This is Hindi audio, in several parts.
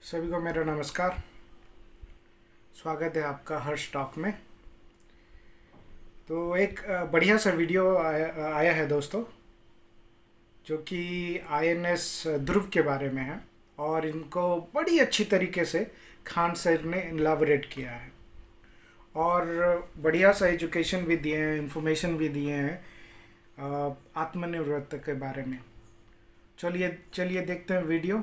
सभी को मेरा नमस्कार। स्वागत है आपका हर्ष टॉक में। तो एक बढ़िया सा वीडियो आया है दोस्तों, जो कि आईएनएस ध्रुव के बारे में है और इनको बड़ी अच्छी तरीके से खान सर ने इलाबोरेट किया है और बढ़िया सा एजुकेशन भी दिए हैं, इंफॉर्मेशन भी दिए हैं आत्मनिर्भरता के बारे में। चलिए देखते हैं वीडियो।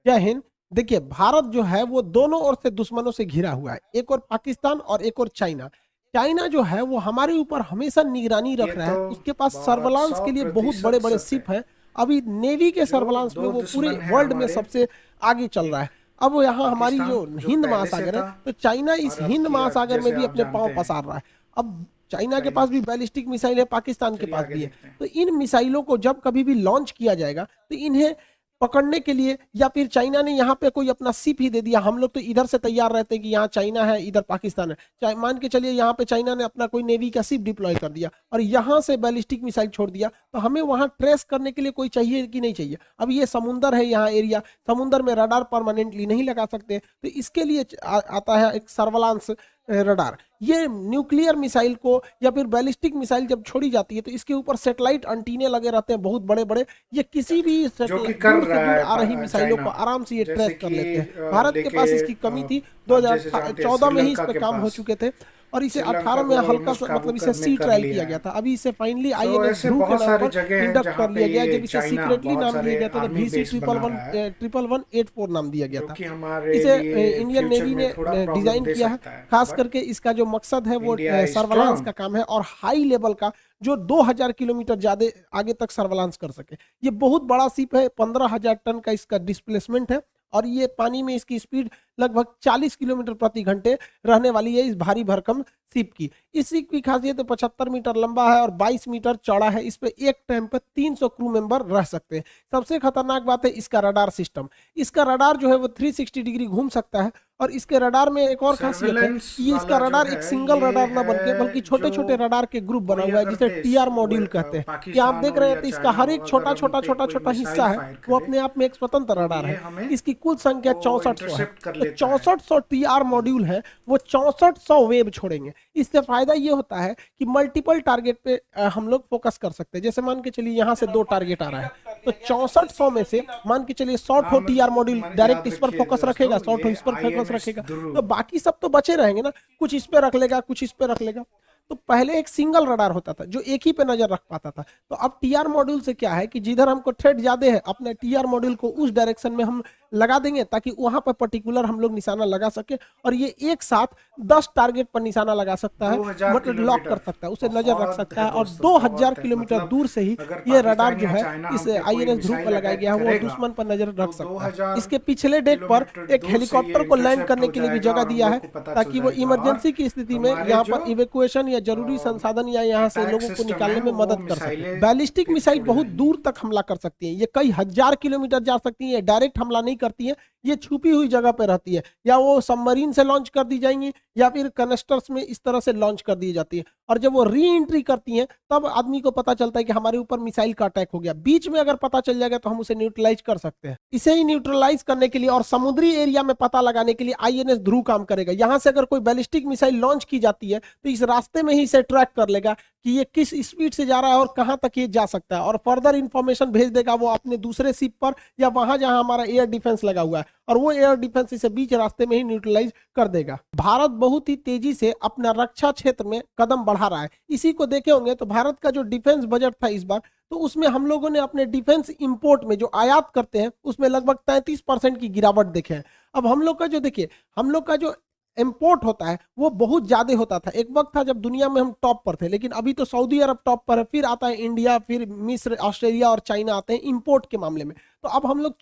जय हिंद। देखिए, भारत जो है वो दोनों ओर से दुश्मनों से घिरा हुआ है, एक और पाकिस्तान और एक और चाइना। चाइना जो है वो हमारे ऊपर हमेशा निगरानी रख ये रहा है, तो उसके पास सर्विलांस के लिए बहुत बड़े 100% बड़े सत्य शिप है। हैं। अभी नेवी के जो सर्विलांस में दो वो पूरे दुश्मन हैं वर्ल्ड में हमारे, सबसे आगे चल रहा है। अब वो यहाँ हमारी जो पाकिस्तान जो हिंद पहले से महासागर है, था तो चाइना इस और अब हिंद की महासागर में जैसे भी आप अपने पांव जानते हैं। पसार रहा है। अब चाइना के सही पास बात भी है। बैलिस्टिक मिसाइल है, पाकिस्तान के चलिए पास आगे भी है। देखते हैं। तो इन मिसाइलों को जब कभी भी लॉन्च किया जाएगा तो इन्हें पकड़ने के लिए, या फिर चाइना ने यहाँ पे कोई अपना शिप ही दे दिया, हम लोग तो इधर से तैयार रहते हैं कि यहाँ चाइना है, इधर पाकिस्तान है, चाहे मान के चलिए यहाँ पे चाइना ने अपना कोई नेवी का शिप डिप्लॉय कर दिया और यहाँ से बैलिस्टिक मिसाइल छोड़ दिया, तो हमें वहाँ ट्रेस करने के लिए कोई चाहिए कि नहीं चाहिए। अब ये समुंदर है, यहाँ एरिया समुंदर में रडार परमानेंटली नहीं लगा सकते, तो इसके लिए आता है एक सर्वलांस रडार। ये न्यूक्लियर मिसाइल को या फिर बैलिस्टिक मिसाइल जब छोड़ी जाती है तो इसके ऊपर सेटेलाइट अंटीने लगे रहते हैं बहुत बड़े बड़े। ये किसी भी जो कि कर दूर से रहा दूर है आ रही मिसाइलों चाइना, को आराम से ये जैसे ट्रेस कर कि लेते हैं। भारत के लेके पास इसकी कमी थी, आप जैसे जानते हैं 2014 में ही इस श्रीलंका पे के काम हो पास, चुके थे और इसे श्रीलंका 18 में को हल्का ऑलमोस्ट सा काबू मतलब इसे करने सी कर ट्रायल लिया किया गया है। था। अभी इसे फाइनली सो आईएनएस ऐसे ध्रुव के बहुत नाम सारी पर जगह हैं इंडक्ट जहाँ कर पे लिया गया, ये जब इसे चाइना सीक्रेटली बहुत नाम दिया सारे गया था, आर्मी VC बेस बना रहा है, 1184 नाम दिया गया जो था। कि हमारे इसे लिए इंडियन फ्यूचर नेवी में ने थोड़ा प्रॉब्लम डिजाइन दे किया है। सकता है। खास बट करके इसका जो मकसद है वो इंडिया इज सर्वलांस स्ट्रांग। का काम है और हाई लेवल का, जो 2000 किलोमीटर ज्यादा आगे तक सर्वलांस कर सके। ये बहुत बड़ा शिप है, 15,000 टन का इसका डिस्प्लेसमेंट है और ये पानी में इसकी स्पीड लगभग 40 किलोमीटर प्रति घंटे रहने वाली है इस भारी भरकम शिप की। इस शिप की खासियत है 75 मीटर लंबा है और 22 मीटर चौड़ा है। इस पे एक टाइम पे 300 क्रू मेंबर रह सकते हैं। सबसे खतरनाक बात है इसका रडार सिस्टम। इसका रडार जो है वो 360 डिग्री घूम सकता है और इसके रडार में एक और खासियत है सर्वेलेंस कि ये इसका वाला जो रडार एक है सिंगल ये रडार ना बनके है, बल्कि छोटे जो छोटे रडार के ग्रुप बना कोई हुआ है, अगर जिसे देश टीआर मॉड्यूल कहते हैं। ये आप पाकिस्तान देख हो रहे हैं या तो इसका चाइना हर हो, एक छोटा अगर हम छोटा पे छोटा कोई छोटा हिस्सा मिसाइल है फायर वो करे अपने आप में एक स्वतंत्र तो रडार ये है। हमें इसकी कुल संख्या वो 6400 है। इंटरसेप्ट कर तो लेता है। 6400 टीआर मॉड्यूल है, वो 6400 वेव छोड़ेंगे। इससे फायदा ये होता है कि मल्टीपल टारगेट पे हम लोग फोकस कर सकते हैं। जैसे मान के चलिए यहाँ से 2 टारगेट आ रहा है, तो 6400 में से मान के चलिए 100 ठो नाम टीआर मॉड्यूल डायरेक्ट याद इस पर रखिए फोकस रखेगा, दोस्तों, 100 ठो ये इस पर फोकस आईएनएस रखेगा, तो ध्रुव। बाकी सब तो बचे रहेंगे ना। कुछ इस पे रख लेगा, कुछ इस पे रख लेगा। तो पहले एक सिंगल रडार होता था जो एक ही पे नजर रख पाता था। तो अब टीआर मॉड्यूल से क्या है कि जिधर हमको थ्रेट ज्यादा है, अपने टीआर मॉड्यूल को उस डायरेक्शन में हम लगा देंगे ताकि वहां पर पर्टिकुलर हम लोग निशाना लगा सके और ये एक साथ 10 टारगेट पर निशाना लगा सकता है, 2000 मतलब लॉक कर किलोमीटर सकता है, उसे नजर रख बहुत सकता है है। और दोस्तों, 2000 बहुत है। किलोमीटर मतलब दूर से ही अगर ये रडार पाकिस्तान जो या है चाइना इस हम पे कोई आईएनएस ध्रुव पर मिसाइल लगाया अटैक गया है, वो करेगा दुश्मन पर नजर तो रख सकता है। 2000 इसके पिछले डेक पर किलोमीटर एक दूर से ये हेलीकॉप्टर को लैंड इंटरसेप्ट करने हो के लिए भी जाएगा जगह और हम दिया लोग है को पता चल ताकि वो जाएगा और इमरजेंसी की स्थिति में हमारे यहाँ जो पर इवेकुएशन या जरूरी संसाधन या यहाँ से अटैक लोगों को सिस्टम निकालने है में वो मदद कर सके। मिसाइलें बैलिस्टिक फिर मिसाइल छोड़ बहुत जाएंगी। दूर तक हमला कर सकती हैं, ये कई हजार किलोमीटर जा सकती हैं, ये डायरेक्ट हमला नहीं करती हैं, ये छुपी हुई जगह पे रहती है, या वो सबमरीन से लॉन्च कर दी जाएंगी या फिर कनेस्टर्स में इस तरह से लॉन्च कर दी जाती है। और जब वो री एंट्री करती हैं तब आदमी को पता चलता है कि हमारे ऊपर मिसाइल का अटैक हो गया। बीच में अगर पता चल जाएगा तो हम उसे न्यूट्रलाइज कर सकते हैं। इसे ही न्यूट्रलाइज करने के लिए और समुद्री एरिया में पता लगाने के लिए आईएनएस ध्रुव काम करेगा। यहाँ से अगर कोई बैलिस्टिक मिसाइल लॉन्च की जाती है तो इस रास्ते में ही इसे ट्रैक कर लेगा कि ये किस स्पीड से जा रहा है और कहां तक ये जा सकता है, और फर्दर इंफॉर्मेशन भेज देगा वो अपने दूसरे शिप पर या वहां जहां हमारा एयर डिफेंस लगा हुआ है, और वो एयर डिफेंस इसे बीच रास्ते में ही न्यूट्रलाइज कर देगा। भारत बहुत ही तेजी से अपना रक्षा क्षेत्र में कदम बढ़ा रहा है। इसी को देखे होंगे तो भारत का जो डिफेंस बजट था इस बार, तो उसमें हम लोगों ने अपने डिफेंस इंपोर्ट में जो आयात करते हैं उसमें लगभग 33% की गिरावट देखे हैं। अब हम लोग का जो देखिए, हम लोग का जो इंपोर्ट होता है वो बहुत ज्यादा होता था। एक वक्त था जब दुनिया में हम टॉप पर थे, लेकिन अभी तो सऊदी अरब टॉप पर है, फिर आता है इंडिया, फिर मिस्र, ऑस्ट्रेलिया और चाइना आते हैं इंपोर्ट के मामले में। तो अब हम लोग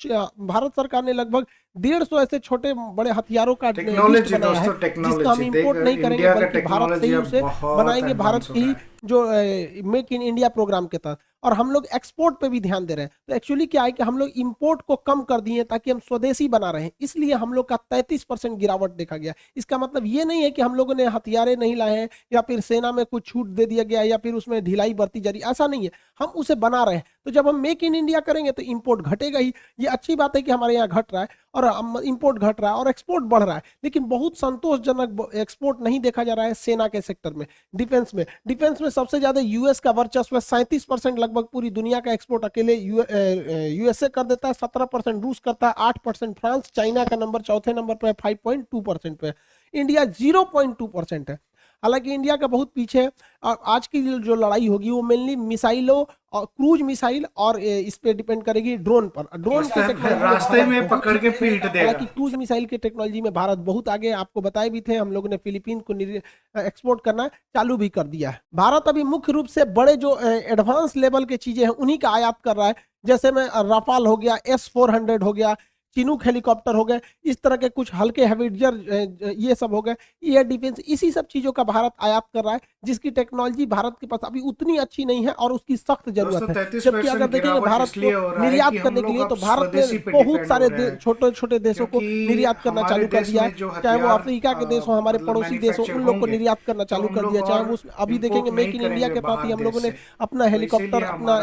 भारत सरकार ने लगभग 150 ऐसे छोटे बड़े हथियारों का लिस्ट टेक्नोलॉजी बनाया है दोस्तों, जिसका हम टेक्नोलॉजी इंपोर्ट नहीं करेंगे इंडिया का बल्कि भारत से ही टेक्नोलॉजी अब उसे बहुत बनाएंगे, भारत एडवांस हो की रहा ही है। जो मेक इन इंडिया प्रोग्राम के तहत। और हम लोग एक्सपोर्ट पे भी ध्यान दे रहे हैं। तो एक्चुअली क्या है कि हम लोग इंपोर्ट को कम कर दिए ताकि हम स्वदेशी बना रहे हैं, इसलिए हम लोग का 33% गिरावट देखा गया। इसका मतलब ये नहीं है कि हम लोगों ने हथियारे नहीं लाए हैं या फिर सेना में कुछ छूट दे दिया गया है या फिर उसमें ढिलाई बरती जा रही, ऐसा नहीं है, हम उसे बना रहे हैं। तो जब हम मेक इन इंडिया करेंगे तो इंपोर्ट घटेगा ही। ये अच्छी बात है कि हमारे यहाँ घट रहा है और इंपोर्ट घट रहा है और एक्सपोर्ट बढ़ रहा है, लेकिन बहुत संतोषजनक एक्सपोर्ट नहीं देखा जा रहा है सेना के सेक्टर में। डिफेंस में सबसे ज्यादा यूएस का वर्चस्व है, 37% लगभग पूरी दुनिया का एक्सपोर्ट अकेले यूएसए कर देता है, 17% रूस करता है, 8% फ्रांस, चाइना का नंबर चौथे नंबर पर है 5.2% पे, इंडिया 0.2% है। हालांकि इंडिया का बहुत पीछे है और आज की जो लड़ाई होगी वो मेनली मिसाइलों और क्रूज मिसाइल और इस पे डिपेंड करेगी ड्रोन पर। ड्रोन की टेक्नोलॉजी रास्ते में पकड़ के पीट देगा। हालांकि क्रूज मिसाइल की टेक्नोलॉजी में भारत बहुत आगे, आपको बताए भी थे हम लोगों ने, फिलीपीन को एक्सपोर्ट करना चालू भी कर दिया है। भारत अभी मुख्य रूप से बड़े जो एडवांस लेवल के चीजें हैं उन्हीं का आयात कर रहा है, जैसे में राफाल हो गया, S-400 हो गया, चिनूक हेलीकॉप्टर हो गए, इस तरह के कुछ हल्के हेविटजर ये सब हो गए, एयर डिफेंस, इसी सब चीजों का भारत आयात कर रहा है, जिसकी टेक्नोलॉजी भारत के पास अभी उतनी अच्छी नहीं है और उसकी सख्त जरूरत है। जबकि अगर देखेंगे भारत को निर्यात करने के लिए तो भारत ने बहुत सारे छोटे छोटे देशों को निर्यात करना चालू कर दिया है, चाहे वो अफ्रीका के देश हो, हमारे पड़ोसी देश हो, उन लोग को निर्यात करना चालू कर दिया। चाहे वो अभी देखेंगे मेक इन इंडिया के तहत ही हम लोगों ने अपना हेलीकॉप्टर, अपना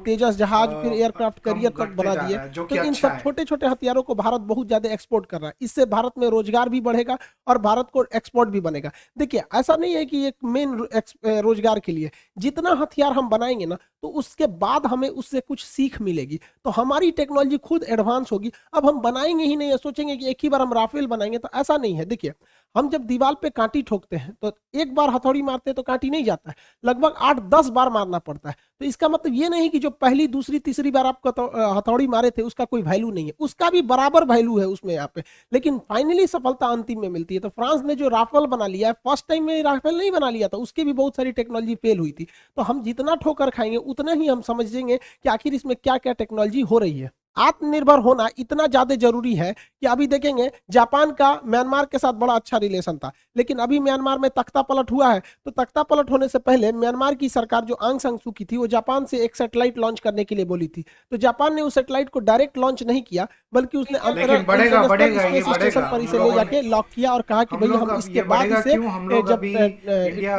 तेजस जहाज, फिर एयरक्राफ्ट कैरियर तक बना दिए। तो इन सब छोटे छोटे हथियारों को भारत बहुत ज्यादा एक्सपोर्ट कर रहा है, इससे भारत में रोजगार भी बढ़ेगा और भारत को एक्सपोर्ट भी बनेगा। देखिए ऐसा नहीं है कि एक मेन रोजगार के लिए, जितना हथियार हम बनाएंगे ना तो उसके बाद हमें उससे कुछ सीख मिलेगी, तो हमारी टेक्नोलॉजी खुद एडवांस होगी। अब हम बनाएंगे ही नहीं, सोचेंगे कि एक ही बार हम राफेल बनाएंगे, तो ऐसा नहीं है। देखिए हम जब दीवार पे कांटी ठोकते हैं तो एक बार हथौड़ी मारते हैं तो कांटी नहीं जाता है, लगभग 8-10 बार मारना पड़ता है। तो इसका मतलब ये नहीं कि जो पहली दूसरी तीसरी बार आप हथौड़ी मारे थे उसका कोई वैल्यू नहीं है, उसका भी बराबर वैल्यू है उसमें यहाँ पे, लेकिन फाइनली सफलता अंतिम में मिलती है। तो फ्रांस ने जो राफेल बना लिया है, फर्स्ट टाइम में राफेल नहीं बना लिया था, उसकी भी बहुत सारी टेक्नोलॉजी फेल हुई थी। तो हम जितना ठोकर खाएंगे उतना ही हम समझेंगे कि आखिर इसमें क्या क्या टेक्नोलॉजी हो रही है। आत्मनिर्भर होना इतना ज्यादा जरूरी है कि अभी देखेंगे जापान का म्यांमार के साथ बड़ा अच्छा रिलेशन था, लेकिन अभी म्यांमार में तख्ता पलट हुआ है। तो तख्ता पलट होने से पहले म्यांमार की सरकार जो आंग सान सू की थी, वो जापान से एक सैटेलाइट लॉन्च करने के लिए बोली थी। तो जापान ने उस सैटेलाइट को डायरेक्ट लॉन्च नहीं किया, बल्कि उसने अंतरिक्ष स्टेशन पर इसे ले जाके लॉक किया और कहा कि भाई हम इसके बाद इसे जब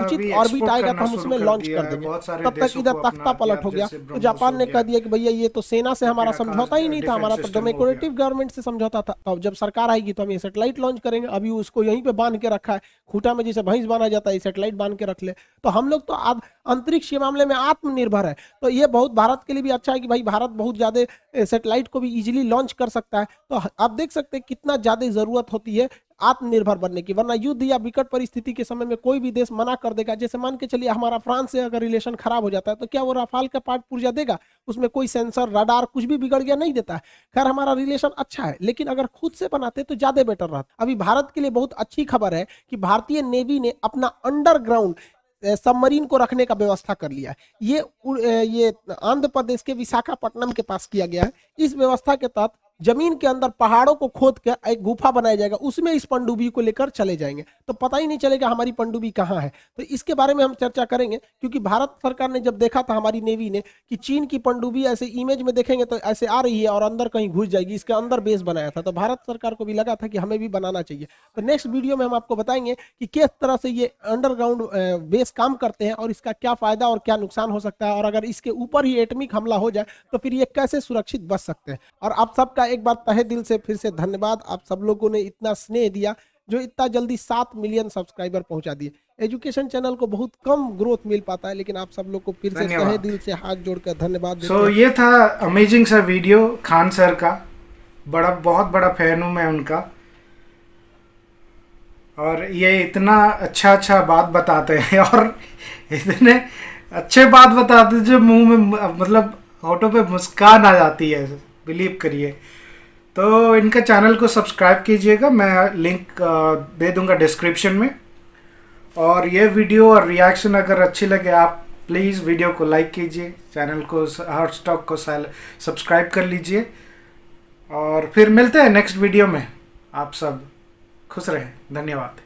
उचित ऑर्बिट आएगा तो हम उसमें लॉन्च कर देंगे। तब तक इधर तख्ता पलट हो गया। तो जापान ने कह दिया कि भैया ये तो सेना से हमारा समझौता ही नहीं था, हमारा तो डेमोक्रेटिक गवर्नमेंट से समझौता था। तो जब सरकार आएगी तो हम ये सैटेलाइट लॉन्च करेंगे। अभी उसको यहीं पे बांध के रखा है, खूंटा में जैसे भैंस बांधा जाता है, सैटेलाइट बांध के रख ले। तो हम लोग तो अब अंतरिक्ष के मामले में आत्मनिर्भर है। तो ये बहुत भारत के लिए भी अच्छा है कि भाई भारत बहुत ज्यादा सैटेलाइट को भी इजीली लॉन्च कर सकता है। तो आप देख सकते हैं कितना ज्यादा जरूरत होती है आत्मनिर्भर बनने की, वरना युद्ध या विकट परिस्थिति के समय में कोई भी देश मना कर देगा। जैसे मान के चलिए हमारा फ्रांस से अगर रिलेशन खराब हो जाता है तो क्या वो राफाल का पार्ट पुर्जा देगा? उसमें कोई सेंसर, रडार कुछ भी बिगड़ गया नहीं देता है। खैर हमारा रिलेशन अच्छा है, लेकिन अगर खुद से बनाते तो ज्यादा बेटर रहता। अभी भारत के लिए बहुत अच्छी खबर है कि भारतीय नेवी ने अपना अंडरग्राउंड सबमरीन को रखने का व्यवस्था कर लिया है। ये आंध्र प्रदेश के विशाखापट्टनम के पास किया गया है। इस व्यवस्था के तहत जमीन के अंदर पहाड़ों को खोद कर एक गुफा बनाया जाएगा, उसमें इस पनडुब्बी को लेकर चले जाएंगे, तो पता ही नहीं चलेगा हमारी पनडुब्बी कहाँ है। तो इसके बारे में हम चर्चा करेंगे, क्योंकि भारत सरकार ने जब देखा था हमारी नेवी ने कि चीन की पनडुब्बी ऐसे इमेज में देखेंगे तो ऐसे आ रही है और अंदर कहीं घुस जाएगी, इसके अंदर बेस बनाया था, तो भारत सरकार को भी लगा था कि हमें भी बनाना चाहिए। तो नेक्स्ट वीडियो में हम आपको बताएंगे कि किस तरह से ये अंडरग्राउंड बेस काम करते हैं और इसका क्या फायदा और क्या नुकसान हो सकता है, और अगर इसके ऊपर ही एटमिक हमला हो जाए तो फिर ये कैसे सुरक्षित बच सकते हैं। और आप सबका एक बार तहे दिल से फिर से धन्यवाद, आप सब लोगों ने इतना स्नेह दिया जो इतना जल्दी 7 मिलियन सब्सक्राइबर पहुंचा दिए। एजुकेशन चैनल को बहुत कम ग्रोथ मिल पाता है, लेकिन आप सब लोग को फिर से तहे दिल से हाथ जोड़कर धन्यवाद देते हैं। ये था अमेजिंग सा वीडियो खान सर का, बहुत बड़ा फैन हूं मैं उनका, और ये इतना अच्छा बात बताते हैं और इतने अच्छे बात बताते हैं जो मुंह में मतलब होठों पे मुस्कान आ जाती है, बिलीव करिए। तो इनका चैनल को सब्सक्राइब कीजिएगा, मैं लिंक दे दूंगा डिस्क्रिप्शन में। और ये वीडियो और रिएक्शन अगर अच्छी लगे आप प्लीज़ वीडियो को लाइक कीजिए, चैनल को हॉटस्टॉक को सब्सक्राइब कर लीजिए, और फिर मिलते हैं नेक्स्ट वीडियो में। आप सब खुश रहें, धन्यवाद।